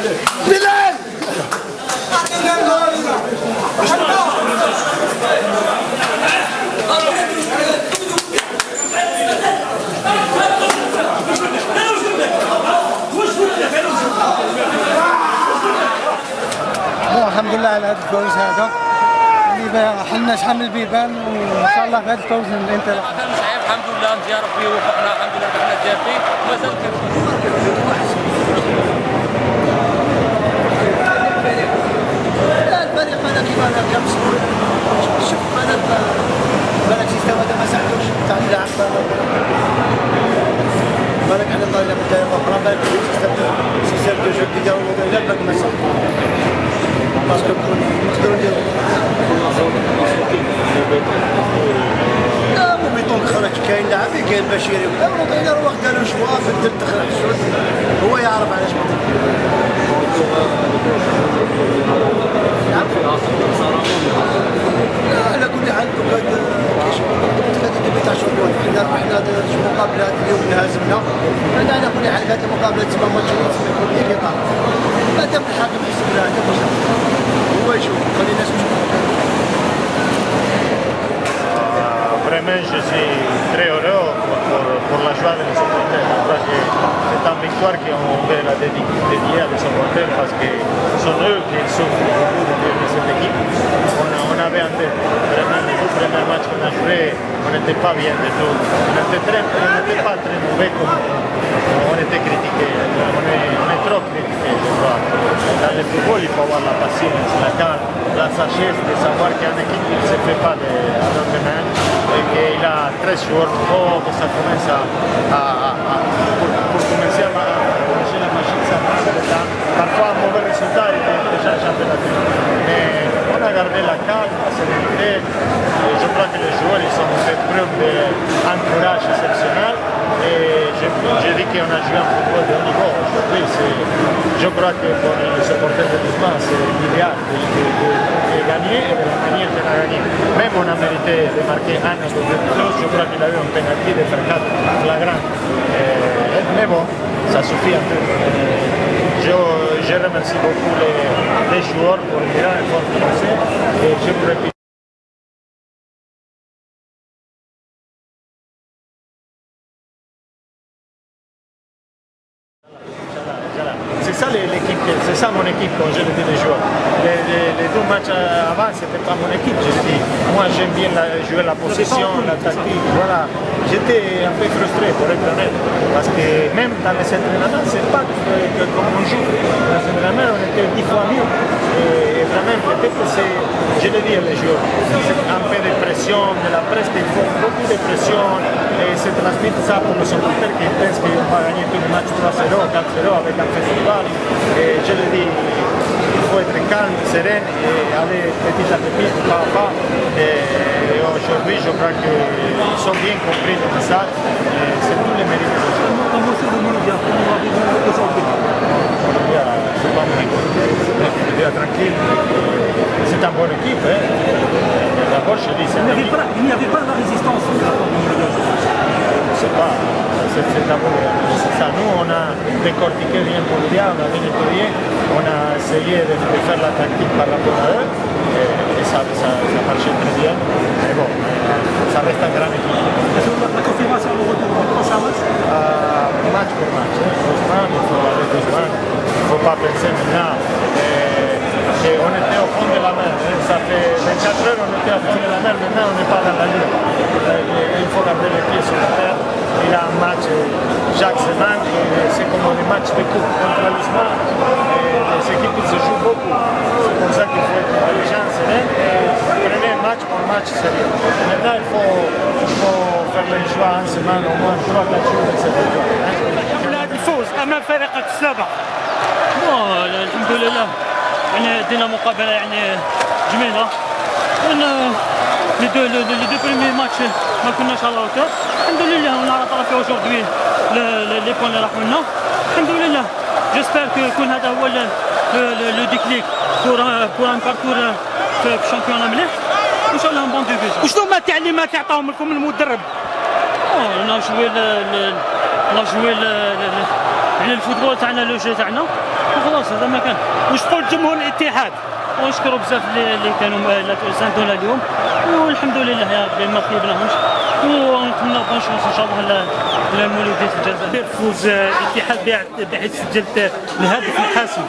بلال الحمد لله على هذا الفوز هذا اللي حنا شحال من البيبان وان شاء الله في هذا الفوز الانطلاق. الحمد لله مزيان ربي وفقنا الحمد لله ربحنا الديربي ومازال الفريق هذا كيما انا كنمس شوف انا بالك سيستم هذا ما ساعدوش تاع اللعب بالك على طريقه بدايه اخرى بالك سيستم دو جو جديده ولا بالك ما ساعدوش باسكو نقدروا نديروا لا موبيتون خرج كاين لاعب كاين بشيري ولا الا واخد له شوا بدل تخرج هو يعرف علاش على كل حال كاش الديبي تاع الشامبيون حنا ربحنا شي مقابلات اليوم اللي هزمنا انا على كل حال هذه المقابلات تسمى ماتشات يكون لي قطع مادام الحاكم يحسب لها هو يشوف خلي الناس تشوف. Vraiment, je suis très heureux pour la joie de les supporters. Je crois que c'est une victoire qu'on veut la dédier à les supporters parce que sont eux qui souffrent beaucoup de cette équipe. On avait en tête vraiment les deux premiers matchs qu'on a joué, on n'était pas bien du tout. On n'était pas très mauvais comme on était critiqué. On est trop critiqué, je crois. Dans le football, il faut avoir la patience, la calme, la sagesse de savoir qu'une équipe ne se fait pas de lendemain. Et qu'il a 13 joueurs nouveaux, que ça commence pour commencer à marcher la machine, ça prend du temps. Parfois, un mauvais résultat et déjà championnat. Mais on a gardé la calme, la sérénité. Et je crois que les joueurs ils ont fait preuve d'un courage exceptionnel. Et je dis qu'on a joué un football de haut niveau. Aujourd'hui, je crois que pour les supporters de Lisbonne, c'est l'idéal de gagner et de la manière qu'on a gagné. Même on a mérité de marquer un ou deux buts. Je crois qu'il a eu un pénalty de Fercat flagrant. Mais bon, ça suffit un peu. Je remercie beaucoup les joueurs pour le grand effort qu'ils ont fait. Et je vous répète. C'est ça l'équipe, c'est ça mon équipe quand je le dis les joueurs. Les deux matchs avant, c'était pas mon équipe, je le dis. Moi j'aime bien jouer la possession, la tactique, voilà. J'étais un peu frustré pour être honnête, parce que même dans les entraînements, c'est pas que comme on joue. Dans les entraînements, on était 10 fois mieux. Et vraiment, peut-être que c'est, je le dis les joueurs, c'est un peu de pression, de la presse, il faut beaucoup de pression, et c'est transmis ça pour les supporters qui pensent qu'on va gagner tous les matchs 3-0, 4-0 avec un festival. Et je le dis, il faut être calme, serein et aller petit à petit, pas à pas. Et aujourd'hui, je crois qu'ils sont bien compris le message. C'est tout le mérite des gens. Comment c'est le Bolivia? Comment va aujourd'hui? Bolivia, c'est pas mon équipe. Bolivia tranquille. C'est une bonne équipe. D'abord, je dis, c'est il n'y avait pas la résistance de la part du Bolivia. Je ne sais pas. C'est d'abord ça. Nous, on a décortiqué bien Bolivia, on a bien étudié, on a essayé de faire la tactique par rapport à eux, et ça marchait très bien. Mais bon, ça reste un grand équipe. La confirmation au retour du prochain match? Match pour match. Doucement, il faut aller doucement. Il ne faut pas penser maintenant. Et on était au fond de la mer. Ça fait 24 heures, on était au fond de la mer. Maintenant, on n'est pas dans la lune. Il faut garder les pieds sur la terre. Il y a un match chaque semaine. C'est comme des matchs de coupe contre l'Ismaël. Les équipes se jouent beaucoup. C'est pour ça qu'il faut être intelligent, serein. Et prenez match pour match sérieux. Maintenant, il faut faire les choix en semaine, au moins 3-4 jours de cette victoire. الفوز امام فريق السابع. الحمد لله يعني دينا مقابله يعني جميله. Les deux premiers matchs ما كناش على hauteur. الحمد لله on a rattrapé aujourd'hui les points اللي راحوا لنا. الحمد لله. J'espère que يكون هذا هو le déclic pour un parcours في الشامبيون مليح. وان شاء الله bon début. وشنو ما التعليمات اللي عطاهم لكم المدرب؟ on a joué le football تاعنا لو جو تاعنا خلاص هذا ما كان. واش تقول جمهور الاتحاد؟ ونشكروا بزاف اللي كانوا ساندونا اليوم، والحمد لله يا ربي ما خيبناهمش، ونتمنى بون شونس ان شاء الله للمولودية الجزائر. فوز الاتحاد بحيث سجلت الهدف الحاسم.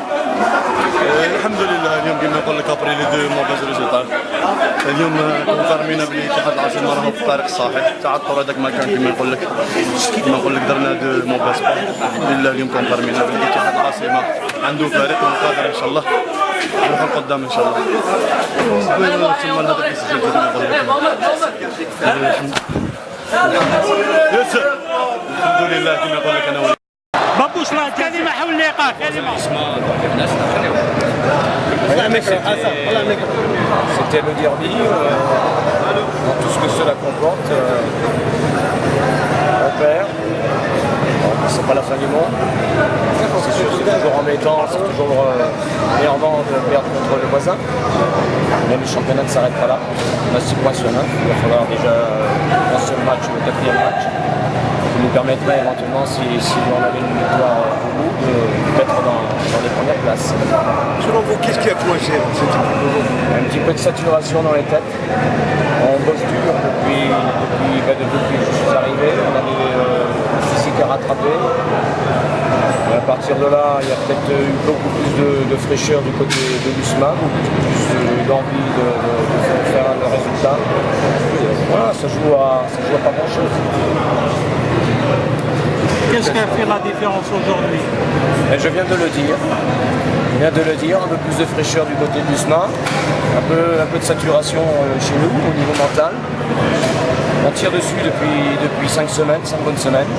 الحمد لله اليوم كما نقول لك ابري لي دو موفيز ريزولتا اليوم كونفيرمينا بلي الاتحاد العاصمه راهو في الطريق الصحيح تاع الطور هذاك ما كان كما نقول لك درنا دو موفيز الحمد لله اليوم كونفيرمينا بلي الاتحاد العاصمه عنده فريق وقادر ان شاء الله نروحوا لقدام ان شاء الله. ثم الهدف اللي سجلته كما نقول لك الحمد لله كما نقول لك انا بابوش كلمة حول اللقاء كلمة. C'était le derby, dans tout ce que cela comporte. On perd, c'est pas la fin du monde. C'est sûr, c'est toujours embêtant, c'est toujours énervant de perdre contre le voisin. Mais le championnat ne s'arrête pas là. On a 6 points sur 9. Il va falloir déjà un seul match, le 4e match, qui nous permettrait éventuellement, si on avait une victoire au bout, d'être dans les premières places. Selon vous, qu'est-ce qui a coincé dans cette équipe? Un petit peu de saturation dans les têtes. On bosse dur depuis que je suis arrivé. On avait le physique à rattraper. Et à partir de là, il y a peut-être eu beaucoup plus de fraîcheur du côté de l'USMA, beaucoup plus d'envie de faire le résultat. Voilà, ça joue à pas grand-chose. Qu'est-ce qui a fait la différence aujourd'hui? Je viens de le dire. Un peu plus de fraîcheur du côté de l'USMA, un peu de saturation chez nous au niveau mental. On tire dessus depuis 5 semaines, 5 bonnes semaines.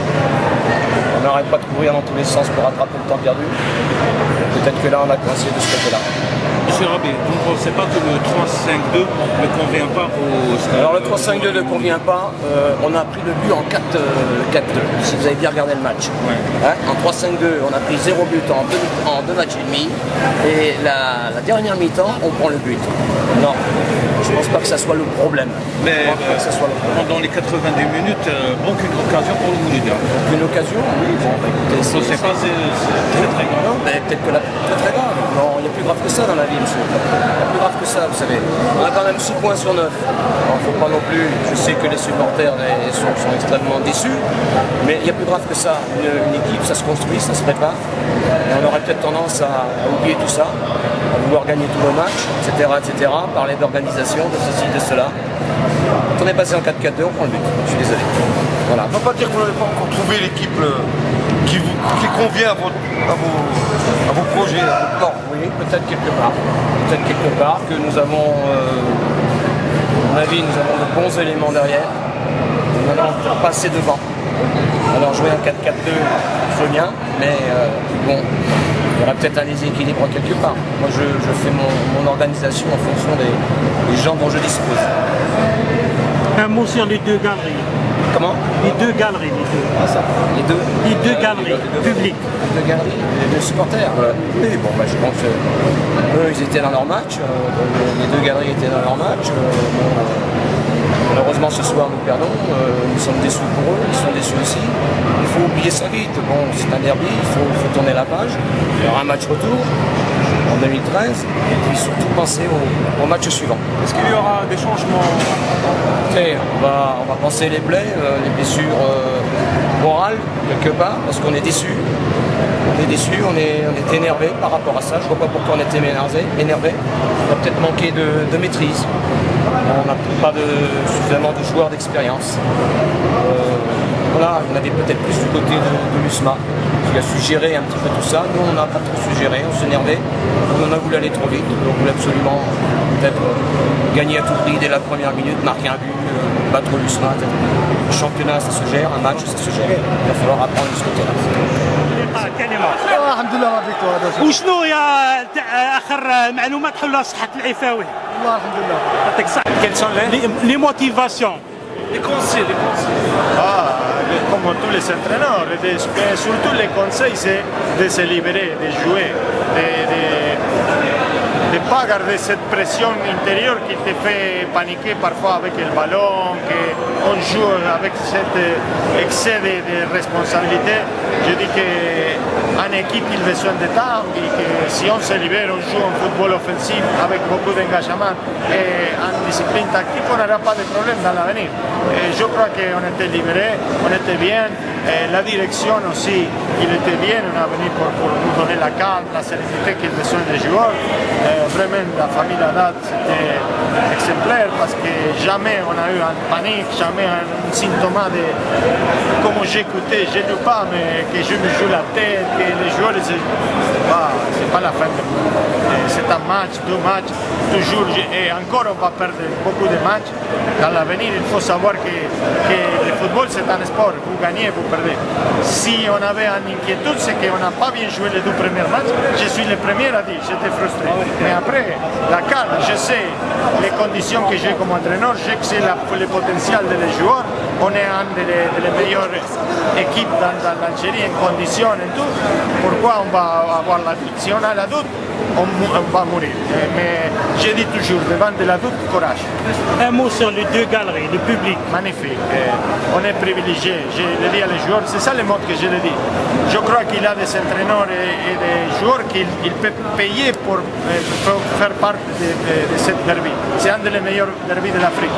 On n'arrête pas de courir dans tous les sens pour rattraper le temps perdu. Peut-être que là on a coincé de ce côté-là. Monsieur Rabé, vous ne pensez pas que le 3-5-2 ne convient pas au... Alors le 3-5-2 ne convient pas. On a pris le but en 4-2, si vous avez bien regardé le match. Ouais. Hein, en 3-5-2, on a pris 0 but en 2 matchs et demi. Et la dernière mi-temps, on prend le but. Non, je ne pense pas que ça soit le problème. Mais pendant les 90 minutes, aucune occasion pour le Mouloudia. Une occasion? Oui, bon, bah, écoutez, c'est pas très grave. Non, mais peut-être que très grave. Non, il y a plus grave que ça dans la vie, monsieur. Il y a plus grave que ça, vous savez. On a quand même 6 points sur 9. Alors, faut pas non plus. Je sais que les supporters sont extrêmement déçus, mais il y a plus grave que ça. Une équipe, ça se construit, ça se prépare. Et on aurait peut-être tendance à oublier tout ça, à vouloir gagner tous nos matchs, etc., parler d'organisation, de ceci, de cela. Quand on est passé en 4-4-2, on prend le but. Je suis désolé. Voilà. On ne va pas dire que vous n'avez pas encore trouvé l'équipe qui convient à vos projets, à vos plans. Oui, peut-être quelque part. Peut-être quelque part que nous avons, à mon avis, nous avons de bons éléments derrière. Nous n'allons pas assez devant. Alors jouer un 4-4-2, c'est bien, mais bon, il y aura peut-être un déséquilibre quelque part. Moi, je fais mon organisation en fonction des gens dont je dispose. Un mot sur les 2 galeries. Comment? Les 2 galeries, les 2. Ah ça, les 2? Les 2 galeries, publiques. Les 2 galeries, les 2 supporters. Oui, bon, bah, je pense qu'eux, ils étaient dans leur match. Les 2 galeries étaient dans leur match. Malheureusement, ce soir, nous perdons. Nous sommes déçus pour eux, ils sont déçus aussi. Il faut oublier ça vite. Bon, c'est un derby, il faut tourner la page. Il y aura un match retour en 2013. Et puis surtout penser au match suivant. Est-ce qu'il y aura des changements? Écoutez, on va penser les plaies, les blessures morales, quelque part, parce qu'on est déçus. On est déçus, on est énervé par rapport à ça. Je ne vois pas pourquoi on était énervé. On a peut-être manqué de maîtrise. On n'a pas suffisamment de joueurs d'expérience. Voilà, on avait peut-être plus du côté de l'USMA qui a su gérer un petit peu tout ça. Nous, on n'a pas trop su gérer, on s'énervait. On a voulu aller trop vite. On voulait absolument peut-être gagner à tout prix dès la première minute, marquer un but, battre l'USMA. Le championnat, ça se gère, un match, ça se gère. Il va falloir apprendre de ce côté-là. الحمد لله فيكتوار هذا وشنو يا اخر معلومات حول صحة العفاوي؟ والله الحمد لله. يعطيك الصحة. Quelles sont les motivations? Les conseils. Comme tous les entraîneurs, mais surtout les conseils, c'est de se libérer, de jouer, de ne pas garder cette pression intérieure qui te fait paniquer parfois avec le ballon, qu'on joue avec cet excès de responsabilité. Je dis qu'en équipe, il a besoin de temps et que si on se libère, on joue un football offensif avec beaucoup d'engagement et en discipline tactique, on n'aura pas de problème dans l'avenir. Je crois qu'on était libérés, on était bien. La direction aussi, il était bien, on a venu pour nous donner la calme, la sérénité qu'il besoin des joueurs. Vraiment, la famille Haddad, c'était exemplaire parce que jamais on a eu un panique, jamais un symptôme de comme j'écoutais, je ne joue pas, mais que je me joue la tête, que les joueurs, c'est pas la fin du monde. C'est un match, 2 matchs, toujours, et encore on va perdre beaucoup de matchs. Dans l'avenir, il faut savoir que le football c'est un sport, vous gagnez, vous perdez. Si on avait une inquiétude, c'est qu'on n'a pas bien joué les 2 premiers matchs. Je suis le premier à dire, j'étais frustré. Mais après, la calme, je sais les conditions que j'ai comme entraîneur, je sais que c'est le potentiel des joueurs. On est une des meilleures équipes dans l'Algérie en conditions et tout. Pourquoi on va avoir la doute? Si on a la doute, on va mourir. Mais je dis toujours, devant de la doute, courage. Un mot sur les 2 galeries, le public. Magnifique. On est privilégié. Je le dis à les joueurs, c'est ça le mot que je le dis. Je crois qu'il y a des entraîneurs et des joueurs qui peuvent payer pour faire partie de cette derby. C'est un des meilleurs derbys de l'Afrique.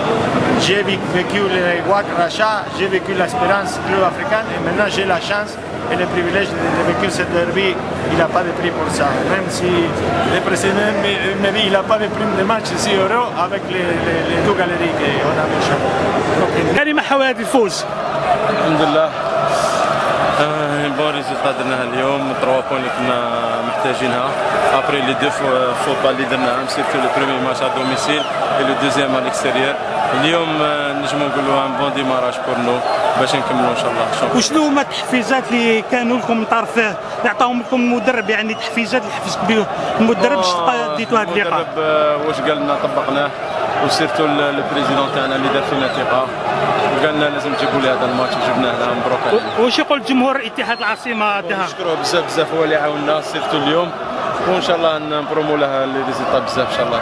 J'ai vécu le WAC Racha, j'ai vécu l'Espérance Club africain et maintenant j'ai la chance et le privilège de vécu cette derby. Il n'a pas de prix pour ça. Même si le président me dit qu'il n'a pas de prime de match 6 euros avec les 2 galeries qu'on a déjà. كريم حوادث الفوز. الحمد لله بون ريزولتا درناها اليوم 3 بوين اللي كنا محتاجينها ابري لي 2 فوطا اللي درناهم سيرتو لو بروميي ماتش ا دوميسيل اي لو دوزيام ا ليكستيريور اليوم نجمو نقولوا ان بون ديماراج بور نو باش نكملوا ان شاء الله. وشنو هما التحفيزات اللي كانوا لكم من طرف اللي عطاهم لكم المدرب، يعني تحفيزات اللي حفزك بهم المدرب باش ديتوا هذا اللقاء؟ المدرب واش قال لنا طبقناه وسيرتو البريزيدون تاعنا اللي دار فينا ثقه وقال لنا لازم تجيبوا لي هذا الماتش وجبناه لها مبروك عليه. واش يقول جمهور اتحاد العاصمه الذهب؟ نشكروه بزاف هو اللي عاوننا سيرتو اليوم وان شاء الله نبرومو لها لي ريزلتا بزاف ان شاء الله.